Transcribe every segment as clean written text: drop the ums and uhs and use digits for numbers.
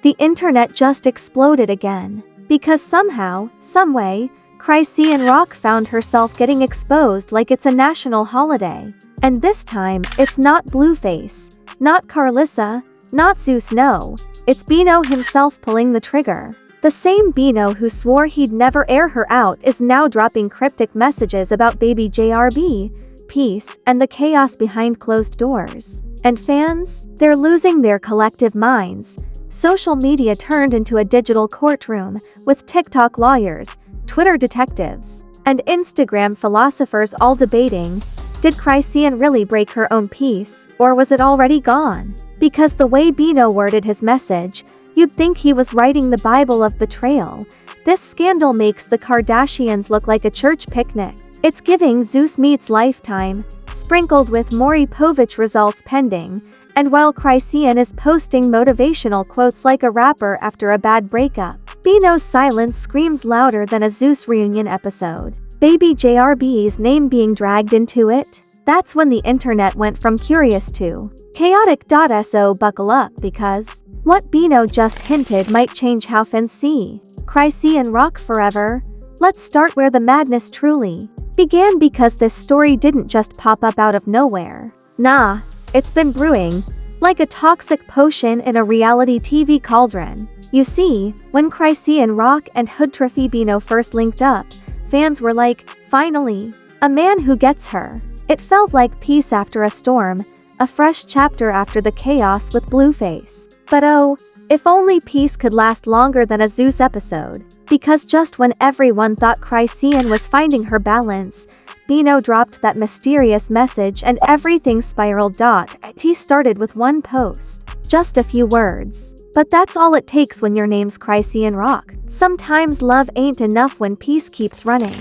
the internet just exploded again. Because somehow, someway, Chrisean Rock found herself getting exposed like it's a national holiday. And this time, it's not Blueface, not Carlissa, not Zeus, no. It's Bino himself pulling the trigger. The same Bino who swore he'd never air her out is now dropping cryptic messages about baby JRB, peace, and the chaos behind closed doors. And fans? They're losing their collective minds. Social media turned into a digital courtroom, with TikTok lawyers, Twitter detectives, and Instagram philosophers all debating, did Chrisean really break her own peace, or was it already gone? Because the way Bino worded his message, you'd think he was writing the Bible of betrayal. This scandal makes the Kardashians look like a church picnic. It's giving Zeus meets Lifetime, sprinkled with Maury Povich results pending, and while Chrisean is posting motivational quotes like a rapper after a bad breakup, Bino's silence screams louder than a Zeus reunion episode. Baby JRB's name being dragged into it? That's when the internet went from curious to chaotic. So buckle up, because what Bino just hinted might change how fans see Chrisean Rock forever. Let's start where the madness truly began, because this story didn't just pop up out of nowhere. Nah, it's been brewing, like a toxic potion in a reality TV cauldron. You see, when Chrisean Rock and Hoodtrophy Bino first linked up, fans were like, finally, a man who gets her. It felt like peace after a storm, a fresh chapter after the chaos with Blueface. But oh, if only peace could last longer than a Zeus episode. Because just when everyone thought Chrisean was finding her balance, Bino dropped that mysterious message and everything spiraled. It started with one post. Just a few words. But that's all it takes when your name's Chrisean Rock. Sometimes love ain't enough when peace keeps running.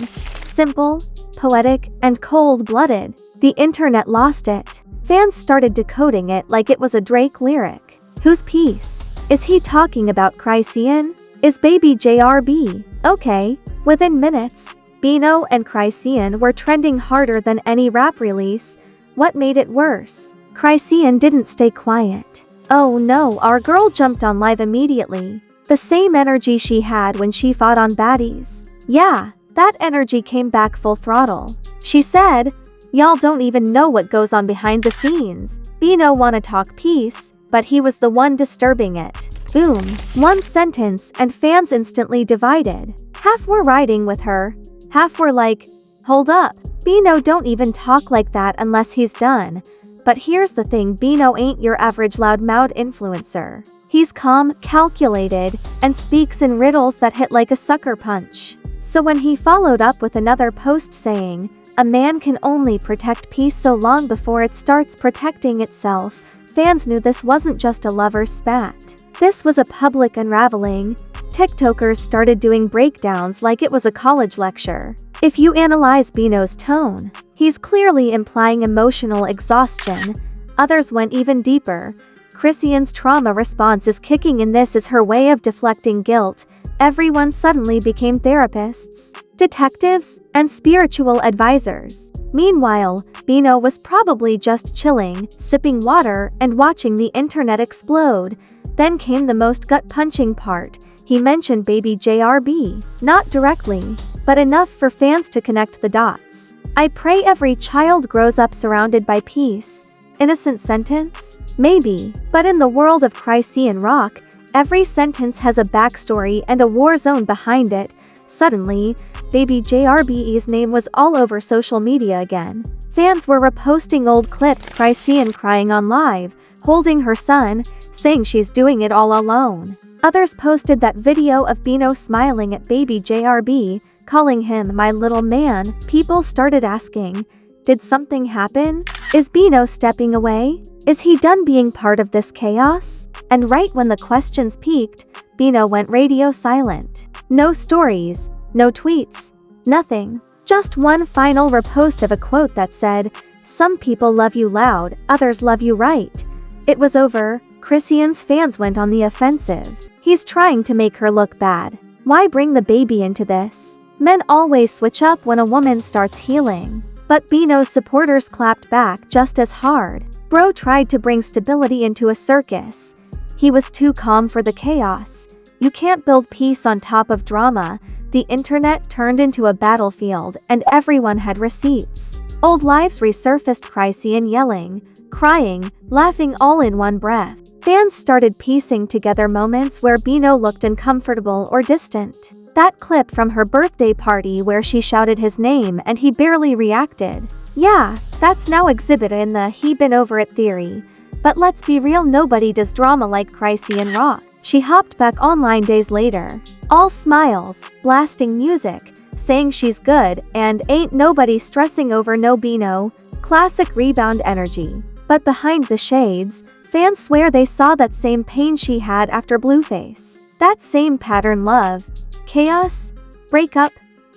Simple, poetic, and cold-blooded. The internet lost it. Fans started decoding it like it was a Drake lyric. Whose peace? Is he talking about Chrisean? Is baby JRB? Okay. Within minutes, Bino and Chrisean were trending harder than any rap release. What made it worse? Chrisean didn't stay quiet. Oh no, our girl jumped on live immediately. The same energy she had when she fought on Baddies. Yeah, that energy came back full throttle. She said, y'all don't even know what goes on behind the scenes. Bino wanna talk peace, but he was the one disturbing it. Boom. One sentence and fans instantly divided. Half were riding with her. Half were like, hold up. Bino don't even talk like that unless he's done. But here's the thing, Bino ain't your average loudmouth influencer. He's calm, calculated, and speaks in riddles that hit like a sucker punch. So when he followed up with another post saying, a man can only protect peace so long before it starts protecting itself, fans knew this wasn't just a lover's spat. This was a public unraveling. TikTokers started doing breakdowns like it was a college lecture. If you analyze Bino's tone, he's clearly implying emotional exhaustion. Others went even deeper. Chrisean's trauma response is kicking in. This is her way of deflecting guilt. Everyone suddenly became therapists, detectives, and spiritual advisors. Meanwhile, Bino was probably just chilling, sipping water, and watching the internet explode. Then came the most gut-punching part. He mentioned baby JRB. Not directly, but enough for fans to connect the dots. I pray every child grows up surrounded by peace. Innocent sentence? Maybe. But in the world of Chrisean Rock, every sentence has a backstory and a war zone behind it. Suddenly, baby JRB's name was all over social media again. Fans were reposting old clips, Chrisean crying on live, holding her son, saying she's doing it all alone. Others posted that video of Bino smiling at baby JRB, calling him my little man. People started asking, did something happen? Is Bino stepping away? Is he done being part of this chaos? And right when the questions peaked, Bino went radio silent. No stories, no tweets, nothing. Just one final repost of a quote that said, some people love you loud, others love you right. It was over. Chrisean's fans went on the offensive. He's trying to make her look bad. Why bring the baby into this? Men always switch up when a woman starts healing. But Bino's supporters clapped back just as hard. Bro tried to bring stability into a circus. He was too calm for the chaos. You can't build peace on top of drama. The internet turned into a battlefield and everyone had receipts. Old lives resurfaced, Chrisean yelling, crying, laughing all in one breath. Fans started piecing together moments where Bino looked uncomfortable or distant. That clip from her birthday party where she shouted his name and he barely reacted. Yeah, that's now exhibit in the "he been over it" theory. But let's be real, nobody does drama like Chrisean Rock. She hopped back online days later, all smiles, blasting music, saying she's good and ain't nobody stressing over no Bino. Classic rebound energy. But behind the shades, fans swear they saw that same pain she had after Blueface. That same pattern: love, chaos, breakup,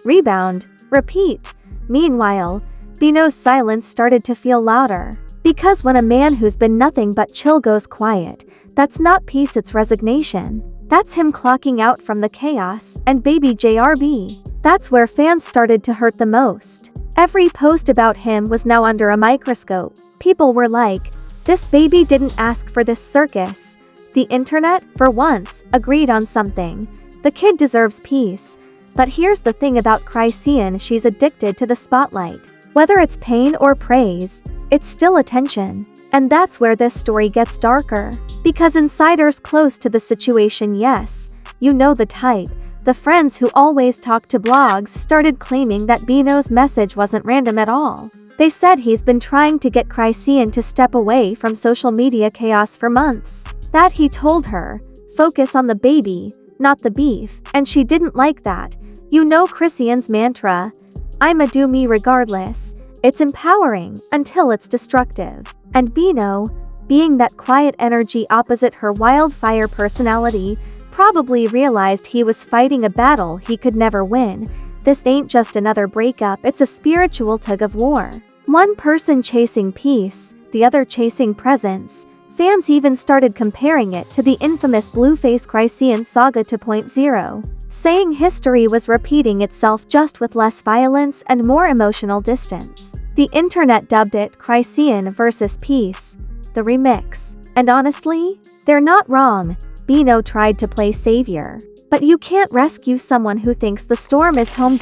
rebound, repeat. Meanwhile, Bino's silence started to feel louder. Because when a man who's been nothing but chill goes quiet, that's not peace, it's resignation. That's him clocking out from the chaos, and baby JRB. That's where fans started to hurt the most. Every post about him was now under a microscope. People were like, this baby didn't ask for this circus. The internet, for once, agreed on something. The kid deserves peace. But here's the thing about Chrisean: she's addicted to the spotlight. Whether it's pain or praise, it's still attention. And that's where this story gets darker. Because insiders close to the situation, yes, you know the type, the friends who always talk to blogs, started claiming that Bino's message wasn't random at all. They said he's been trying to get Chrisean to step away from social media chaos for months. That he told her, focus on the baby, not the beef, and she didn't like that. You know Chrisean's mantra, I'ma do me regardless. It's empowering until it's destructive. And Bino, being that quiet energy opposite her wildfire personality, probably realized he was fighting a battle he could never win. This ain't just another breakup, it's a spiritual tug of war. One person chasing peace, the other chasing presence. Fans even started comparing it to the infamous Blueface Chrisean saga 2.0, saying history was repeating itself just with less violence and more emotional distance. The internet dubbed it Chrisean vs. Peace, the remix. And honestly, they're not wrong. Bino tried to play savior. But you can't rescue someone who thinks the storm is home.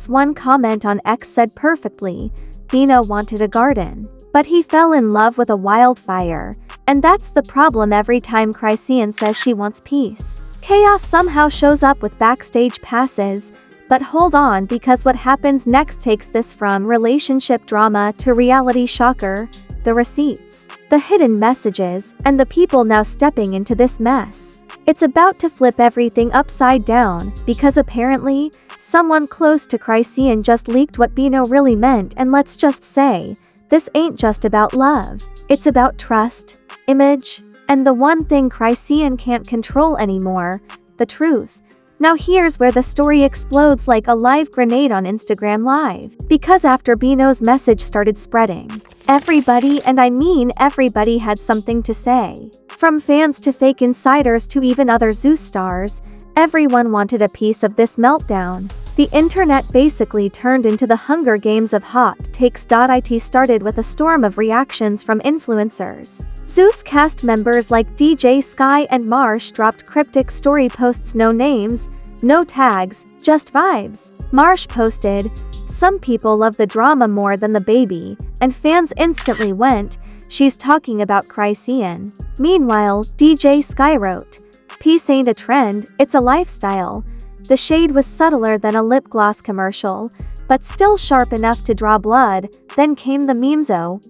One comment on X said perfectly, Bino wanted a garden, but he fell in love with a wildfire. And that's the problem: every time Chrisean says she wants peace, chaos somehow shows up with backstage passes. But hold on, because what happens next takes this from relationship drama to reality shocker: the receipts, the hidden messages, and the people now stepping into this mess. It's about to flip everything upside down, because apparently, someone close to Chrisean just leaked what Bino really meant. And let's just say, this ain't just about love. It's about trust, image, and the one thing Chrisean can't control anymore, the truth. Now here's where the story explodes like a live grenade on Instagram Live. Because after Bino's message started spreading, everybody, and I mean everybody, had something to say. From fans to fake insiders to even other Zeus stars, everyone wanted a piece of this meltdown. The internet basically turned into the Hunger Games of hot takes. It started with a storm of reactions from influencers. Zeus cast members like DJ Sky and Marsh dropped cryptic story posts: no names, no tags, just vibes. Marsh posted, "Some people love the drama more than the baby," and fans instantly went, "She's talking about Chrisean." Meanwhile, DJ Sky wrote, "Peace ain't a trend, it's a lifestyle." The shade was subtler than a lip gloss commercial, but still sharp enough to draw blood. Then came the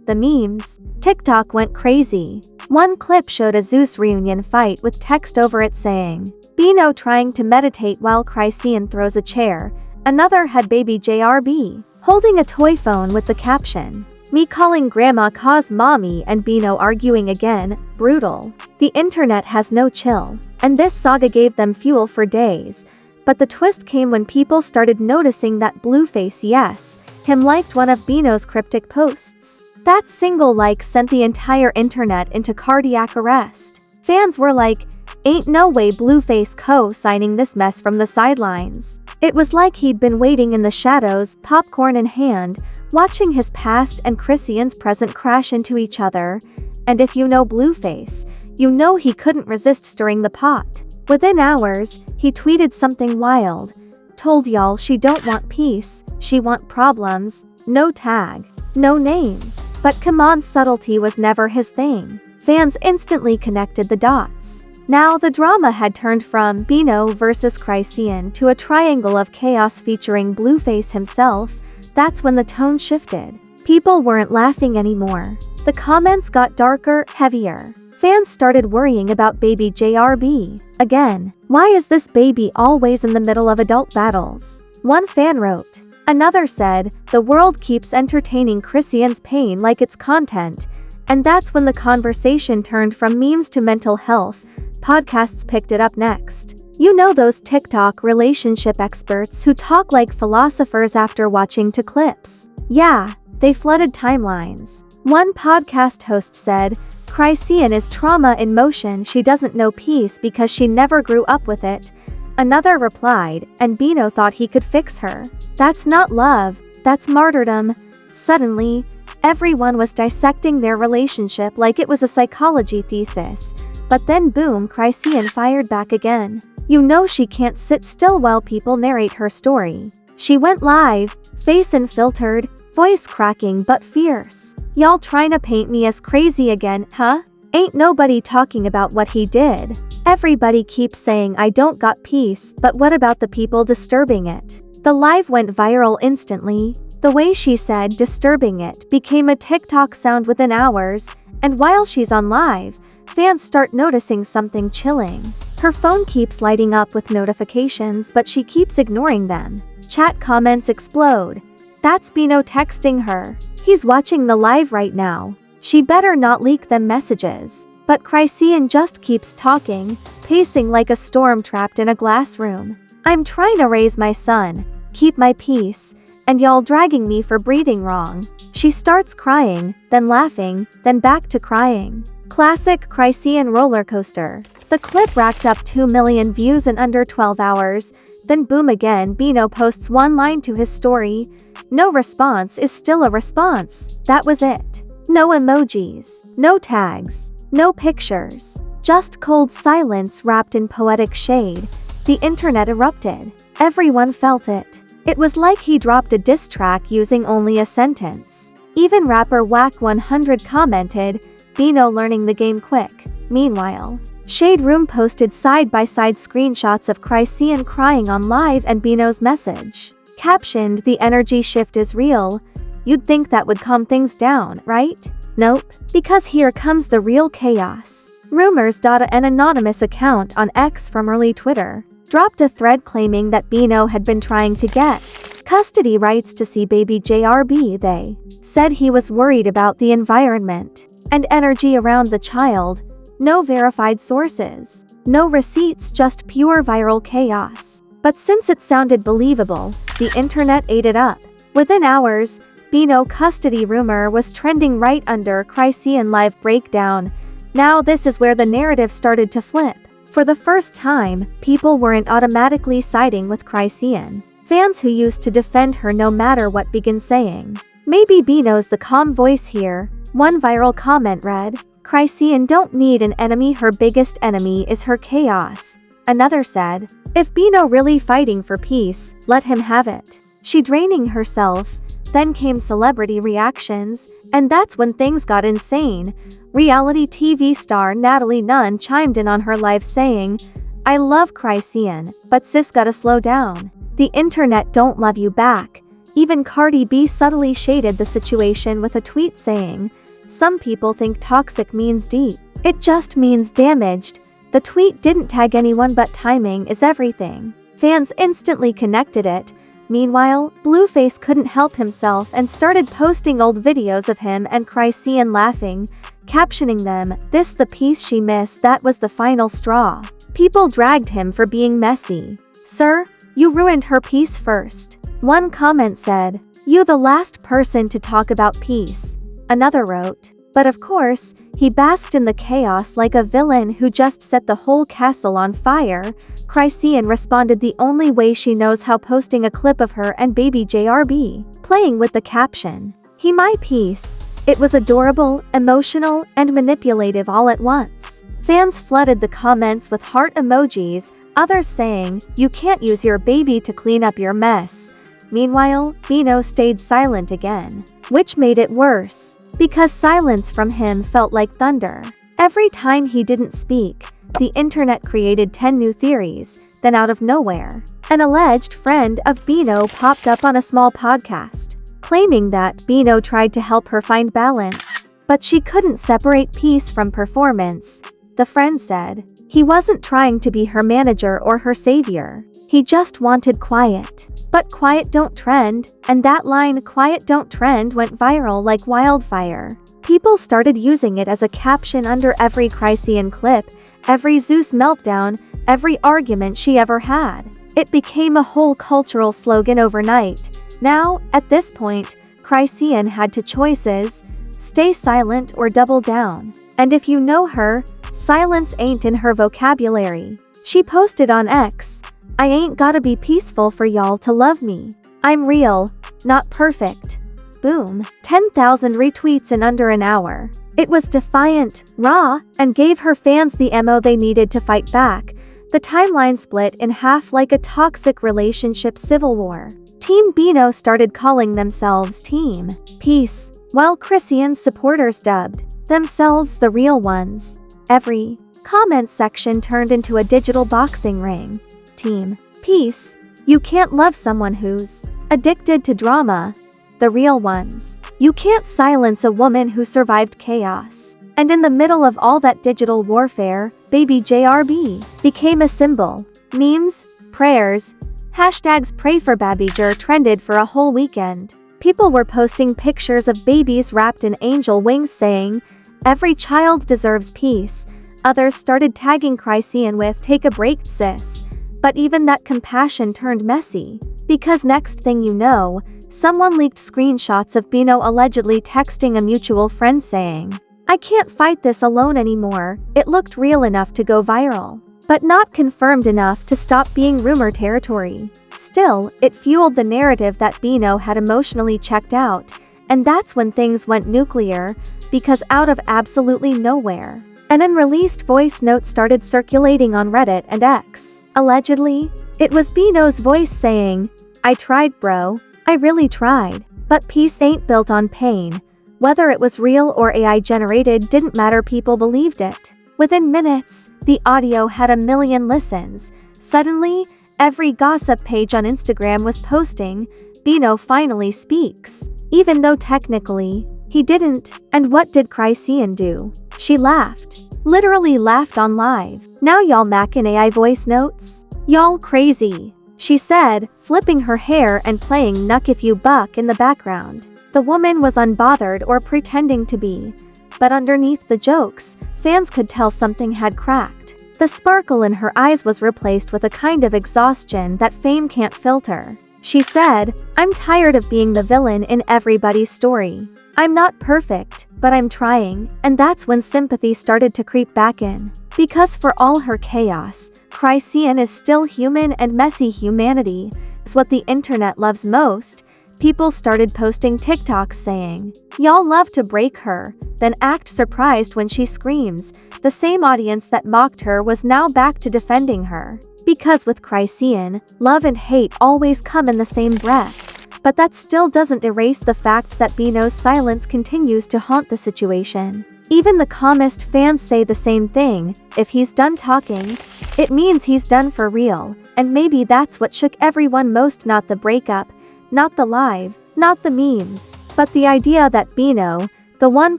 the memes. TikTok went crazy. One clip showed a Zeus reunion fight with text over it saying, Bino trying to meditate while Chrisean throws a chair. Another had baby JRB holding a toy phone with the caption, "Me calling grandma cause mommy," and Bino arguing again. Brutal. The internet has no chill, and this saga gave them fuel for days. But the twist came when people started noticing that Blueface, yes, him, liked one of Bino's cryptic posts. That single like sent the entire internet into cardiac arrest. Fans were like, ain't no way Blueface co-signing this mess from the sidelines. It was like he'd been waiting in the shadows, popcorn in hand, watching his past and Chrisean's present crash into each other. And if you know Blueface, You know he couldn't resist stirring the pot. Within hours, he tweeted something wild. Told y'all she don't want peace, she want problems. No tag. No names. But come on, subtlety was never his thing. Fans instantly connected the dots. Now the drama had turned from Bino versus Chrisean to a triangle of chaos featuring Blueface himself. That's when the tone shifted. People weren't laughing anymore. The comments got darker, heavier. Fans started worrying about baby JRB. Again, why is this baby always in the middle of adult battles? One fan wrote. Another said, the world keeps entertaining Chrisean's pain like it's content. And that's when the conversation turned from memes to mental health. Podcasts picked it up next. You know those TikTok relationship experts who talk like philosophers after watching two clips? Yeah, they flooded timelines. One podcast host said, Chrisean is trauma in motion, she doesn't know peace because she never grew up with it. Another replied, and Bino thought he could fix her. That's not love, that's martyrdom. Suddenly, everyone was dissecting their relationship like it was a psychology thesis. But then boom, Chrisean fired back again. You know she can't sit still while people narrate her story. She went live, face unfiltered, voice cracking but fierce. Y'all trying to paint me as crazy again, huh? Ain't nobody talking about what he did. Everybody keeps saying I don't got peace, but what about the people disturbing it? The live went viral instantly. The way she said disturbing it became a TikTok sound within hours, and while she's on live, fans start noticing something chilling. Her phone keeps lighting up with notifications but she keeps ignoring them. Chat comments explode. That's Bino texting her. He's watching the live right now. She better not leak them messages. But Chrisean just keeps talking, pacing like a storm trapped in a glass room. I'm trying to raise my son, keep my peace, and y'all dragging me for breathing wrong. She starts crying, then laughing, then back to crying. Classic Chrisean roller coaster. The clip racked up 2 million views in under 12 hours, then boom again. Bino posts one line to his story. No response is still a response. That was it. No emojis, no tags, no pictures. Just cold silence wrapped in poetic shade. The internet erupted. Everyone felt it. It was like he dropped a diss track using only a sentence. Even rapper Whack 100 commented, Bino learning the game quick. Meanwhile, Shade Room posted side-by-side screenshots of Chrisean crying on live and Bino's message. Captioned, the energy shift is real. You'd think that would calm things down, right? Nope. Because here comes the real chaos. Rumors. An anonymous account on X from early Twitter dropped a thread claiming that Bino had been trying to get custody rights to see baby JRB. They said he was worried about the environment and energy around the child. No verified sources, no receipts, just pure viral chaos. But since it sounded believable, the internet ate it up. Within hours, Bino custody rumor was trending right under Chrisean live breakdown. Now this is where the narrative started to flip. For the first time, people weren't automatically siding with Chrisean. Fans who used to defend her no matter what began saying, maybe Bino's the calm voice here. One viral comment read, Chrisean don't need an enemy, her biggest enemy is her chaos. Another said, if Bino really fighting for peace, let him have it. She draining herself. Then came celebrity reactions, and that's when things got insane. Reality TV star Natalie Nunn chimed in on her live saying, I love Chrisean, but sis gotta slow down. The internet don't love you back. Even Cardi B subtly shaded the situation with a tweet saying, some people think toxic means deep. It just means damaged. The tweet didn't tag anyone, but timing is everything. Fans instantly connected it. Meanwhile, Blueface couldn't help himself and started posting old videos of him and Chrisean laughing, captioning them, this the piece she missed, that was the final straw. People dragged him for being messy. Sir, you ruined her peace first. One comment said, you the last person to talk about peace. Another wrote, but of course, he basked in the chaos like a villain who just set the whole castle on fire. Chrisean responded the only way she knows how, posting a clip of her and baby JRB playing with the caption, he my peace. It was adorable, emotional, and manipulative all at once. Fans flooded the comments with heart emojis, others saying, "You can't use your baby to clean up your mess." Meanwhile, Bino stayed silent again, which made it worse, because silence from him felt like thunder. Every time he didn't speak, the internet created 10 new theories. Then out of nowhere, an alleged friend of Bino popped up on a small podcast, claiming that Bino tried to help her find balance, but she couldn't separate peace from performance. The friend said, he wasn't trying to be her manager or her savior. He just wanted quiet. But quiet don't trend, and that line "quiet don't trend" went viral like wildfire. People started using it as a caption under every Chrisean clip, every Zeus meltdown, every argument she ever had. It became a whole cultural slogan overnight. Now, at this point, Chrisean had two choices: stay silent or double down. And if you know her, silence ain't in her vocabulary. She posted on X, "I ain't gotta be peaceful for y'all to love me. I'm real, not perfect." Boom. 10,000 retweets in under an hour. It was defiant, raw, and gave her fans the ammo they needed to fight back. The timeline split in half like a toxic relationship civil war. Team Bino started calling themselves Team Peace, while Chrisean's supporters dubbed themselves the real ones. Every comment section turned into a digital boxing ring. Team Peace, you can't love someone who's addicted to drama. The real ones, you can't silence a woman who survived chaos. And in the middle of all that digital warfare, baby JRB became a symbol. Memes, prayers, hashtags pray for Babiger trended for a whole weekend. People were posting pictures of babies wrapped in angel wings saying, "Every child deserves peace." Others started tagging Chrisean with "Take a break, sis." But even that compassion turned messy, because next thing you know, someone leaked screenshots of Bino allegedly texting a mutual friend saying, "I can't fight this alone anymore." It looked real enough to go viral, but not confirmed enough to stop being rumor territory. Still, it fueled the narrative that Bino had emotionally checked out, and that's when things went nuclear, because out of absolutely nowhere, an unreleased voice note started circulating on Reddit and X. Allegedly, it was Bino's voice saying, "I tried, bro. I really tried. But peace ain't built on pain." Whether it was real or AI generated didn't matter, people believed it. Within minutes, the audio had 1 million listens. Suddenly, every gossip page on Instagram was posting, "Bino finally speaks." Even though technically, he didn't. And what did Chrisean do? She laughed. Literally laughed on live. "Now y'all mackin' AI voice notes? Y'all crazy," she said, flipping her hair and playing "Nuck If You Buck" in the background. The woman was unbothered or pretending to be, but underneath the jokes, fans could tell something had cracked. The sparkle in her eyes was replaced with a kind of exhaustion that fame can't filter. She said, "I'm tired of being the villain in everybody's story. I'm not perfect, but I'm trying." And that's when sympathy started to creep back in. Because for all her chaos, Chrisean is still human, and messy humanity is what the internet loves most. People started posting TikToks saying, "Y'all love to break her, then act surprised when she screams." The same audience that mocked her was now back to defending her. Because with Chrisean, love and hate always come in the same breath. But that still doesn't erase the fact that Bino's silence continues to haunt the situation. Even the calmest fans say the same thing: if he's done talking, it means he's done for real. And maybe that's what shook everyone most, not the breakup, not the live, not the memes, but the idea that Bino, the one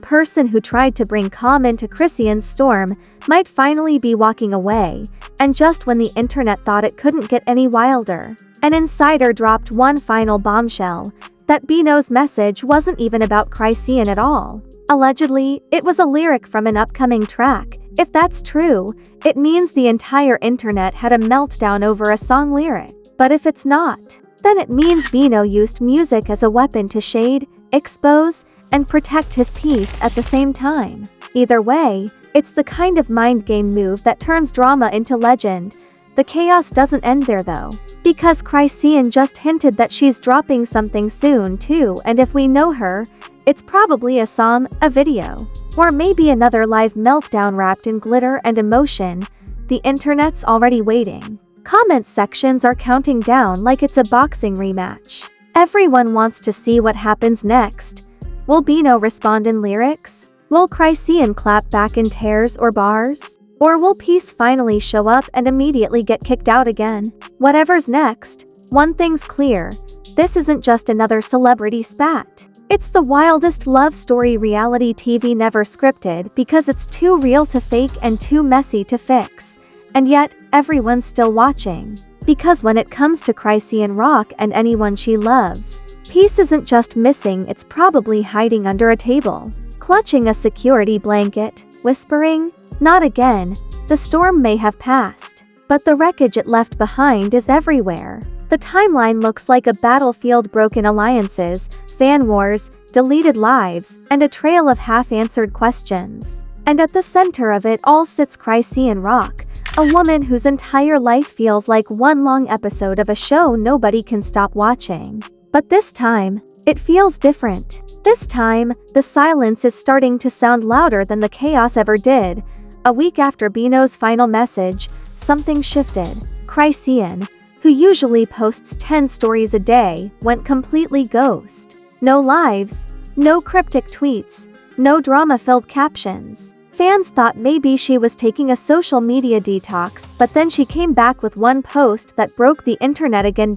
person who tried to bring calm into Chrisean's storm, might finally be walking away. And just when the internet thought it couldn't get any wilder, an insider dropped one final bombshell: that Bino's message wasn't even about Chrisean at all. Allegedly, it was a lyric from an upcoming track. If that's true, it means the entire internet had a meltdown over a song lyric. But if it's not, then it means Bino used music as a weapon to shade, expose, and protect his peace at the same time. Either way, it's the kind of mind game move that turns drama into legend. The chaos doesn't end there though, because Chrisean just hinted that she's dropping something soon too, and if we know her, It's probably a song, a video, or maybe another live meltdown wrapped in glitter and emotion. The internet's already waiting. Comment sections are counting down like it's a boxing rematch. Everyone wants to see what happens next. Will Bino respond in lyrics? Will Chrisean clap back in tears or bars? Or will Peace finally show up and immediately get kicked out again? Whatever's next, one thing's clear. This isn't just another celebrity spat. It's the wildest love story reality TV never scripted because it's too real to fake and too messy to fix. And yet, everyone's still watching. Because when it comes to Chrisean Rock and anyone she loves, Peace isn't just missing, it's probably hiding under a table, clutching a security blanket, whispering, "Not again." The storm may have passed, but the wreckage it left behind is everywhere. The timeline looks like a battlefield: broken alliances, fan wars, deleted lives, and a trail of half-answered questions. And at the center of it all sits Chrisean Rock, a woman whose entire life feels like one long episode of a show nobody can stop watching. But this time, it feels different. This time, the silence is starting to sound louder than the chaos ever did. A week after Bino's final message, something shifted. Chrisean, who usually posts 10 stories a day, went completely ghost. No lives, no cryptic tweets, no drama-filled captions. Fans thought maybe she was taking a social media detox, but then she came back with one post that broke the internet again.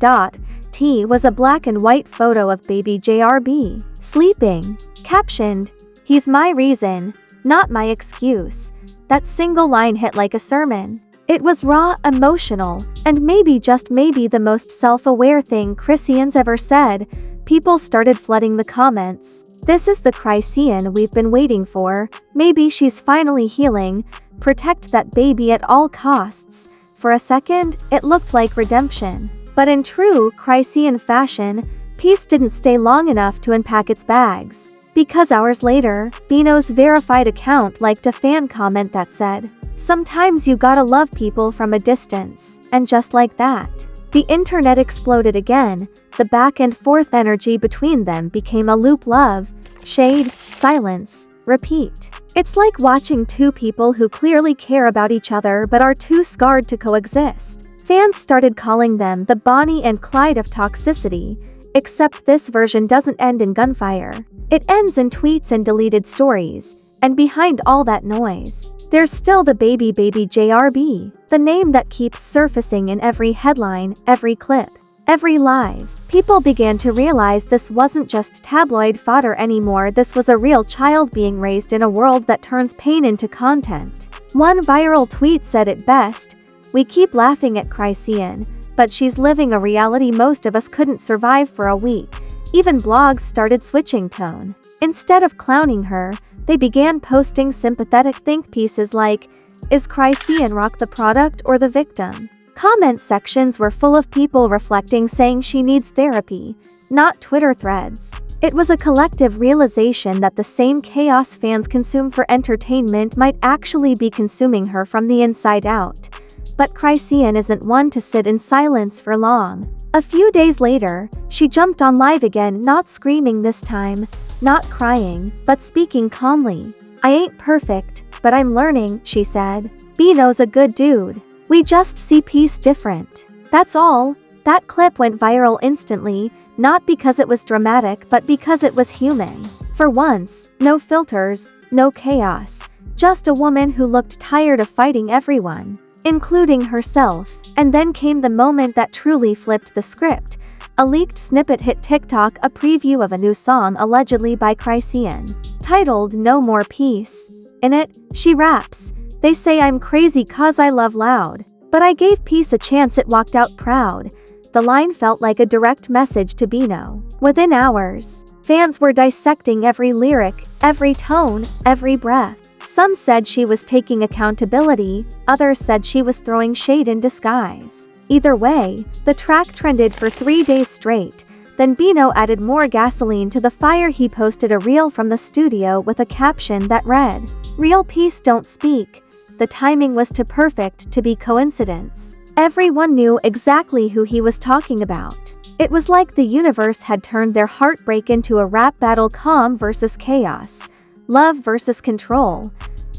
T was a black and white photo of baby JRB, sleeping. Captioned, "He's my reason, not my excuse." That single line hit like a sermon. It was raw, emotional, and maybe, just maybe, the most self-aware thing Chrisean's ever said. People started flooding the comments. "This is the Chrisean we've been waiting for. Maybe she's finally healing. Protect that baby at all costs." For a second, it looked like redemption. But in true Chrisean fashion, Peace didn't stay long enough to unpack its bags. Because hours later, Bino's verified account liked a fan comment that said, "Sometimes you gotta love people from a distance." And just like that, the internet exploded again. The back and forth energy between them became a loop: love, shade, silence, repeat. It's like watching two people who clearly care about each other but are too scarred to coexist. Fans started calling them the Bonnie and Clyde of toxicity, except this version doesn't end in gunfire. It ends in tweets and deleted stories, and behind all that noise, there's still the baby JRB, the name that keeps surfacing in every headline, every clip, every live. People began to realize this wasn't just tabloid fodder anymore. This was a real child being raised in a world that turns pain into content. One viral tweet said it best, "We keep laughing at Chrisean, but she's living a reality most of us couldn't survive for a week." Even blogs started switching tone. Instead of clowning her, they began posting sympathetic think pieces like, "Is Chrisean Rock the product or the victim?" Comment sections were full of people reflecting, saying she needs therapy, not Twitter threads. It was a collective realization that the same chaos fans consume for entertainment might actually be consuming her from the inside out. But Chrisean isn't one to sit in silence for long. A few days later, she jumped on live again, not screaming this time, not crying, but speaking calmly. "I ain't perfect, but I'm learning," she said. "Bino's a good dude. We just see Peace different. That's all." That clip went viral instantly, not because it was dramatic but because it was human. For once, no filters, no chaos, just a woman who looked tired of fighting everyone, including herself. And then came the moment that truly flipped the script. A leaked snippet hit TikTok, a preview of a new song allegedly by Chrisean, titled "No More Peace." In it, she raps, "They say I'm crazy 'cause I love loud, but I gave Peace a chance, it walked out proud." The line felt like a direct message to Bino. Within hours, fans were dissecting every lyric, every tone, every breath. Some said she was taking accountability, others said she was throwing shade in disguise. Either way, the track trended for 3 days straight. Then Bino added more gasoline to the fire. He posted a reel from the studio with a caption that read, "Real Peace don't speak." The timing was too perfect to be coincidence. Everyone knew exactly who he was talking about. It was like the universe had turned their heartbreak into a rap battle: calm versus chaos, love versus control.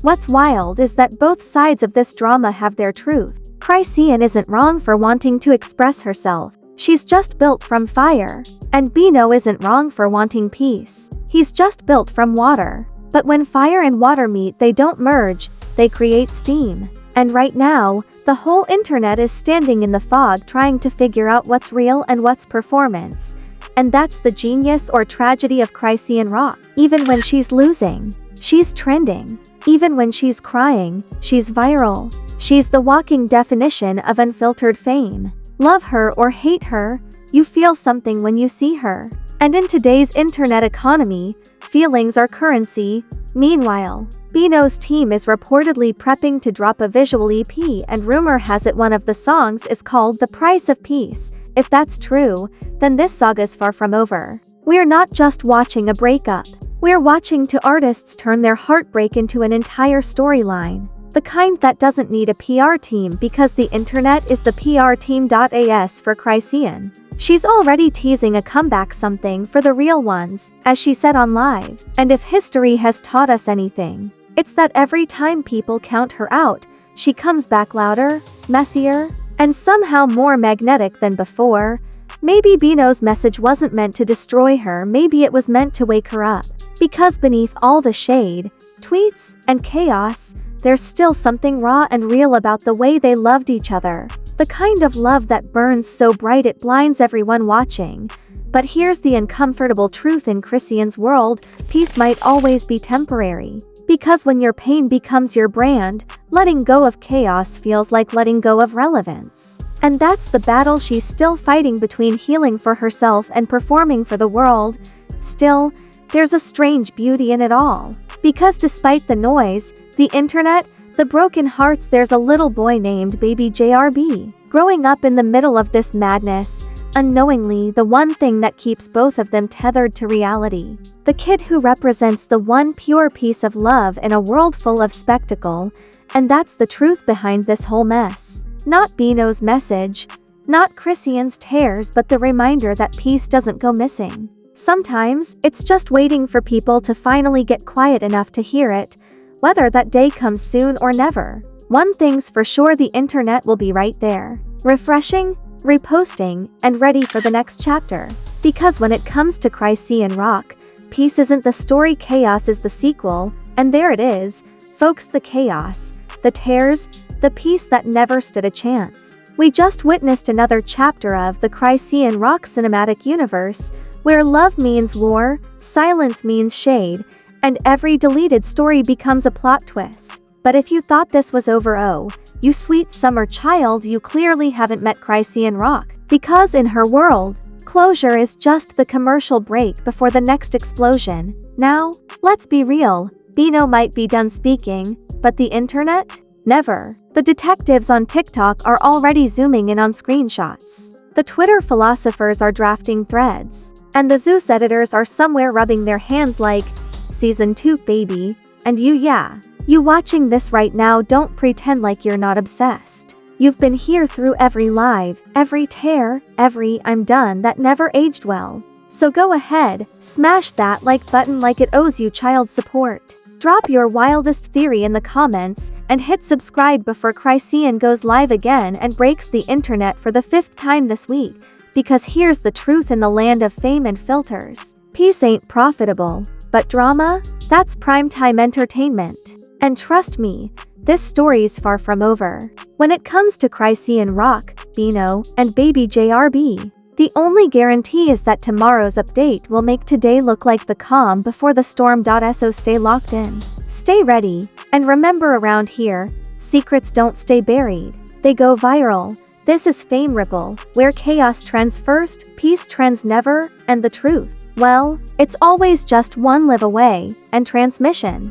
What's wild is that both sides of this drama have their truth. Chrisean isn't wrong for wanting to express herself. She's just built from fire. And Bino isn't wrong for wanting peace. He's just built from water. But when fire and water meet, they don't merge, they create steam. And right now, the whole internet is standing in the fog trying to figure out what's real and what's performance. And that's the genius or tragedy of Chrisean Rock. Even when she's losing, she's trending. Even when she's crying, she's viral. She's the walking definition of unfiltered fame. Love her or hate her, you feel something when you see her. And in today's internet economy, feelings are currency. Meanwhile, Bino's team is reportedly prepping to drop a visual EP, and rumor has it one of the songs is called The Price of Peace. If that's true, then this saga's far from over. We're not just watching a breakup. We're watching two artists turn their heartbreak into an entire storyline. The kind that doesn't need a PR team because the internet is the PR team. As for Chrisean, she's already teasing a comeback, something for the real ones, as she said on Live. And if history has taught us anything, it's that every time people count her out, she comes back louder, messier, and somehow more magnetic than before. Maybe Bino's message wasn't meant to destroy her, maybe it was meant to wake her up. Because beneath all the shade, tweets, and chaos, there's still something raw and real about the way they loved each other. The kind of love that burns so bright it blinds everyone watching. But here's the uncomfortable truth: in Chrisean's world, peace might always be temporary. Because when your pain becomes your brand, letting go of chaos feels like letting go of relevance. And that's the battle she's still fighting, between healing for herself and performing for the world. Still, there's a strange beauty in it all. Because despite the noise, the internet, the broken hearts, there's a little boy named Baby JRB, growing up in the middle of this madness, unknowingly the one thing that keeps both of them tethered to reality. The kid who represents the one pure piece of love in a world full of spectacle. And that's the truth behind this whole mess. Not Bino's message, not Chrisean's tears, but the reminder that peace doesn't go missing. Sometimes, it's just waiting for people to finally get quiet enough to hear it, whether that day comes soon or never. One thing's for sure: the internet will be right there, refreshing, reposting, and ready for the next chapter. Because when it comes to Chrisean Rock, peace isn't the story, chaos is the sequel. And there it is, folks: the chaos, the tears, the peace that never stood a chance. We just witnessed another chapter of the Chrisean Rock cinematic universe, where love means war, silence means shade, and every deleted story becomes a plot twist. But if you thought this was over, oh, you sweet summer child, you clearly haven't met Chrisean Rock. Because in her world, closure is just the commercial break before the next explosion. Now, let's be real, Bino might be done speaking, but the internet? Never. The detectives on TikTok are already zooming in on screenshots. The Twitter philosophers are drafting threads. And the Zeus editors are somewhere rubbing their hands like, Season 2, baby. And you watching this right now, don't pretend like you're not obsessed. You've been here through every live, every tear, every I'm done that never aged well. So go ahead, smash that like button like it owes you child support. Drop your wildest theory in the comments, and hit subscribe before Chrisean goes live again and breaks the internet for the 5th time this week. Because here's the truth: in the land of fame and filters, peace ain't profitable, but drama? That's primetime entertainment. And trust me, this story's far from over. When it comes to Chrisean Rock, Bino, and Baby JRB, the only guarantee is that tomorrow's update will make today look like the calm before the storm. So stay locked in, stay ready, and remember, around here, secrets don't stay buried, they go viral. This is Fame Ripple, where chaos trends first, peace trends never, and the truth, well, it's always just one live away, and transmission.